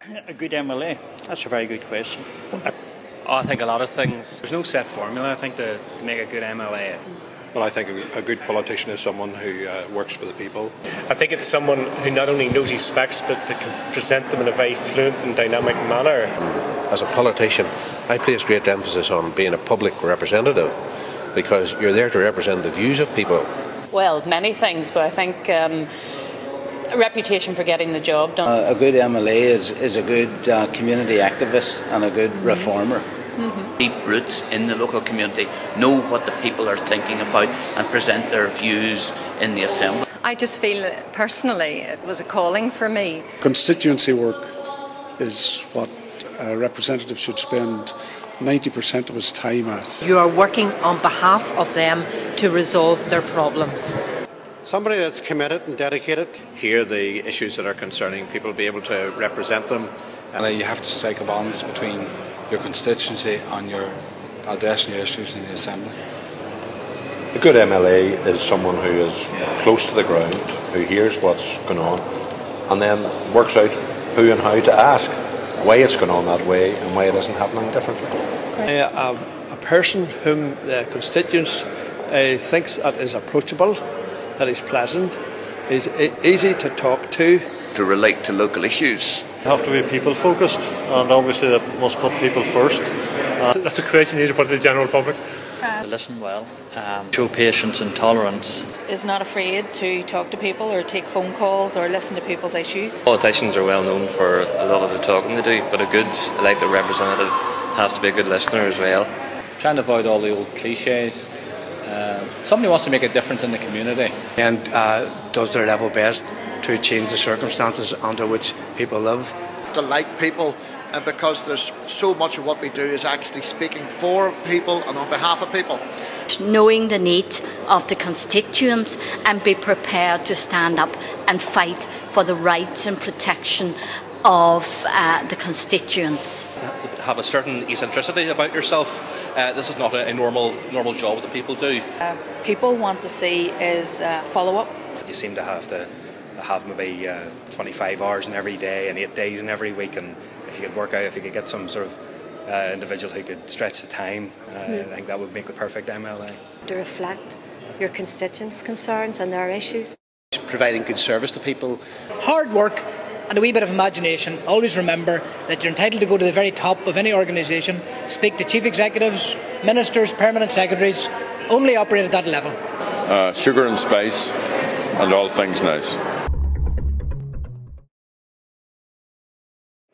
A good MLA? That's a very good question. I think a lot of things. There's no set formula, I think, to make a good MLA. Well, I think a good politician is someone who works for the people. I think it's someone who not only knows his specs, but that can present them in a very fluent and dynamic manner. As a politician, I place great emphasis on being a public representative, because you're there to represent the views of people. Well, many things, but I think a reputation for getting the job done. A good MLA is a good community activist and a good reformer. Deep roots in the local community, know what the people are thinking about and present their views in the Assembly. I just feel personally it was a calling for me. Constituency work is what a representative should spend 90% of his time at. You are working on behalf of them to resolve their problems. Somebody that's committed and dedicated. Hear the issues that are concerning people, be able to represent them. And you have to strike a balance between your constituency and your addressing your issues in the Assembly. A good MLA is someone who is close to the ground, who hears what's going on, and then works out who and how to ask why it's going on that way and why it isn't happening differently. A person whom the constituents thinks that is approachable, that is pleasant, is easy to talk to. To relate to local issues. You have to be people focused, and obviously that must put people first. That's a question you need to put to the general public. Listen well, show patience and tolerance. Is not afraid to talk to people or take phone calls or listen to people's issues. Politicians are well known for a lot of the talking they do, but a good elected representative has to be a good listener as well. Trying to avoid all the old cliches. Somebody wants to make a difference in the community. And does their level best to change the circumstances under which people live. To like people, because there's so much of what we do is actually speaking for people and on behalf of people. Knowing the need of the constituents and be prepared to stand up and fight for the rights and protection of the constituents. Have a certain eccentricity about yourself. This is not a normal job that people do. People want to see is follow-up. You seem to have maybe 25 hours in every day and 8 days in every week, and if you could work out, if you could get some sort of individual who could stretch the time, I think that would make the perfect MLA. To reflect your constituents' concerns and their issues. Providing good service to people. Hard work and a wee bit of imagination. Always remember that you're entitled to go to the very top of any organisation, speak to chief executives, ministers, permanent secretaries, only operate at that level. Sugar and spice and all things nice.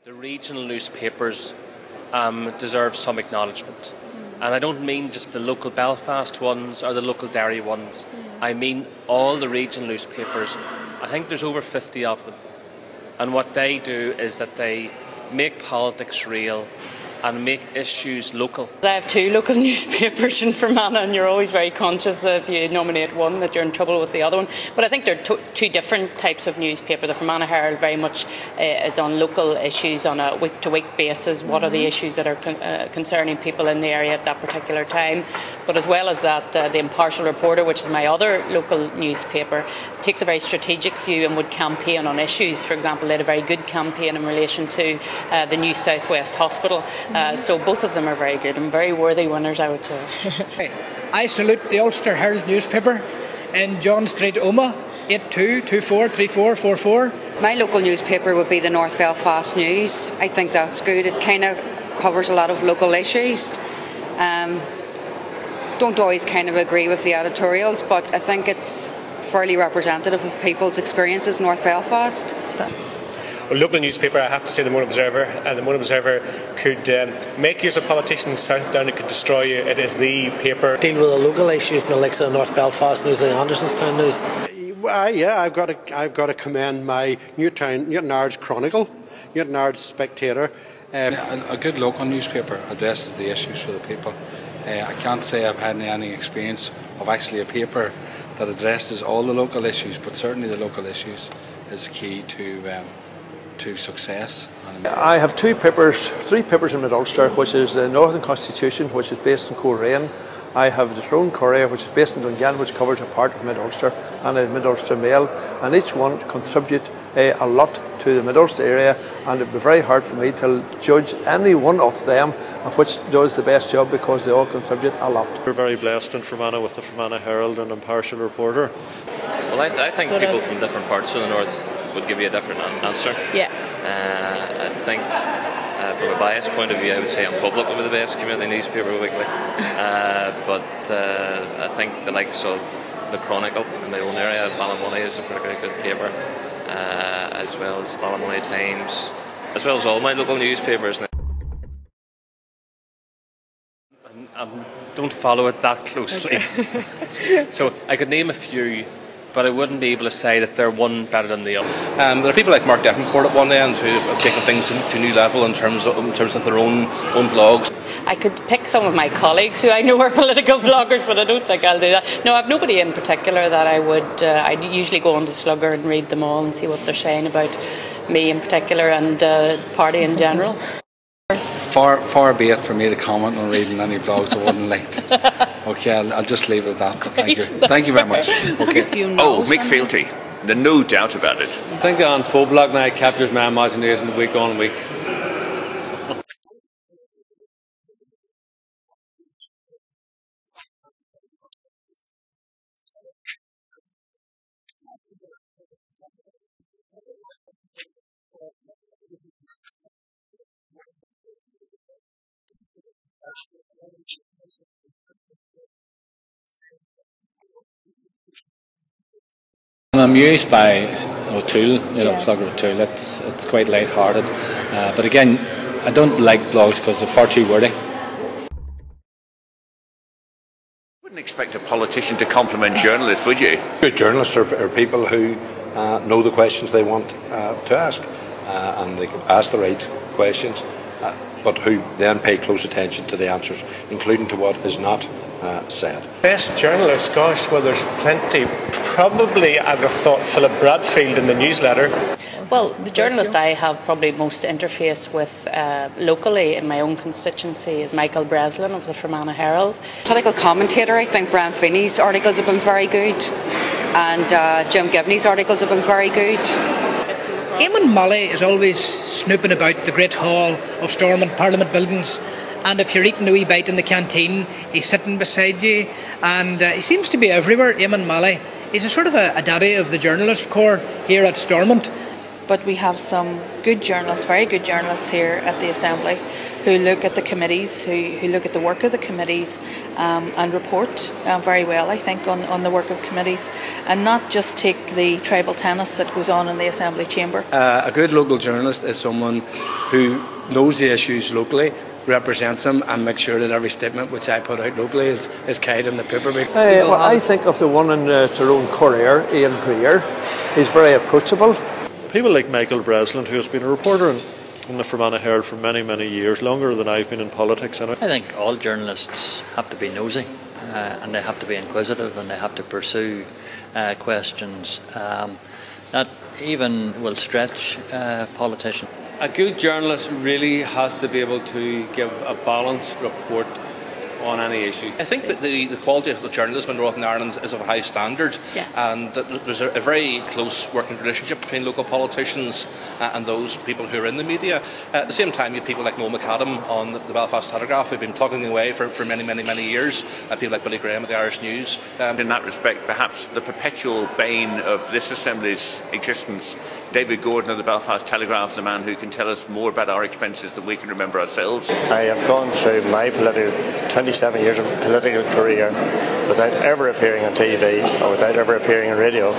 The regional newspapers deserve some acknowledgement. And I don't mean just the local Belfast ones or the local Derry ones. I mean all the regional newspapers. I think there's over 50 of them. And what they do is that they make politics real and make issues local. I have two local newspapers in Fermanagh, and you're always very conscious if you nominate one that you're in trouble with the other one. But I think there are two different types of newspaper. The Fermanagh Herald very much is on local issues on a week-to-week basis. What are the issues that are concerning people in the area at that particular time? But as well as that, the Impartial Reporter, which is my other local newspaper, takes a very strategic view and would campaign on issues. For example, they had a very good campaign in relation to the New South West Hospital. So both of them are very good and very worthy winners, I would say. I salute the Ulster Herald newspaper in John Street, Omagh, 82243444. My local newspaper would be the North Belfast News. I think that's good. It kind of covers a lot of local issues. Don't always kind of agree with the editorials, but I think it's fairly representative of people's experiences in North Belfast. Well, local newspaper, I have to say the Morning Observer. And the Morning Observer could make you as a politician south down, it could destroy you. It is the paper. Deal with the local issues in the likes of the North Belfast News and the Andersonstown News. Yeah, I've got to commend my Newton Ards Chronicle, Newton Ards Spectator. A good local newspaper addresses the issues for the people. I can't say I've had any experience of actually a paper that addresses all the local issues, but certainly the local issues is key to success. I have three papers in Mid-Ulster, which is the Northern Constitution, which is based in Coleraine. I have the Tyrone Courier, which is based in Dungannon, which covers a part of Mid-Ulster, and the Mid-Ulster Mail, and each one contribute a lot to the Mid-Ulster area and it would be very hard for me to judge any one of them of which does the best job, because they all contribute a lot. We're very blessed in Fermanagh with the Fermanagh Herald and impartial reporter. Well, I think people from different parts of the north would give you a different answer. Yeah. I think from a biased point of view, I would say Public would be the best community newspaper weekly. But I think the likes of the Chronicle in my own area, Ballymoney is a pretty good paper, as well as Ballymoney Times, as well as all my local newspapers now. I don't follow it that closely. Okay. So I could name a few, but I wouldn't be able to say that they're one better than the other. There are people like Mark Davenport at one end who have taken things to a new level in terms of their own blogs. I could pick some of my colleagues who I know are political bloggers, but I don't think I'll do that. No, I've nobody in particular that I would. I usually go on to Slugger and read them all and see what they're saying about me in particular and the party in general. Far be it for me to comment on reading any blogs I wouldn't like to. Okay, I'll just leave it at that. Thank you. Thank you very much. Okay. Mick Fealty. There's no doubt about it. I think on Phoblock now captures my imagination week on week. I'm amused by O'Toole, Slugger O'Toole. It's quite light-hearted, but again, I don't like blogs because they're far too wordy. Wouldn't expect a politician to compliment journalists, would you? Good journalists are people who know the questions they want to ask, and they can ask the right questions, but who then pay close attention to the answers, including to what is not said. Best journalist, gosh, well, there's plenty. Probably I would have thought Philip Bradfield in the newsletter. Well, the journalist I have probably most interface with locally in my own constituency is Michael Breslin of the Fermanagh Herald. Political commentator, I think Brian Feeney's articles have been very good, and Jim Gibney's articles have been very good. Eamon Molly is always snooping about the Great Hall of Stormont Parliament buildings, and if you're eating a wee bite in the canteen, he's sitting beside you, and he seems to be everywhere. Eamon Molly, he's a sort of a daddy of the journalist corps here at Stormont. But we have some good journalists, very good journalists here at the Assembly, who look at the committees, who look at the work of the committees and report very well, I think, on the work of committees, and not just take the tribal tennis that goes on in the Assembly chamber. A good local journalist is someone who knows the issues locally, represents them, and makes sure that every statement which I put out locally is carried in the paper. Well, I think of the one in Tyrone Courier, Ian Greer. He's very approachable. People like Michael Breslin, who has been a reporter in the Fermanagh Herald for many, many years, longer than I've been in politics. I think all journalists have to be nosy, and they have to be inquisitive, and they have to pursue questions that even will stretch politicians. A good journalist really has to be able to give a balanced report on any issue. I think that the quality of the journalism in Northern Ireland is of a high standard, and that there's a very close working relationship between local politicians and those people who are in the media. At the same time, you have people like Noel McAdam on the Belfast Telegraph who've been plugging away for many, many, many years, and people like Billy Graham at the Irish News. In that respect, perhaps the perpetual bane of this Assembly's existence, David Gordon of the Belfast Telegraph, the man who can tell us more about our expenses than we can remember ourselves. I have gone through my 27 years of political career without ever appearing on TV or without ever appearing on radio.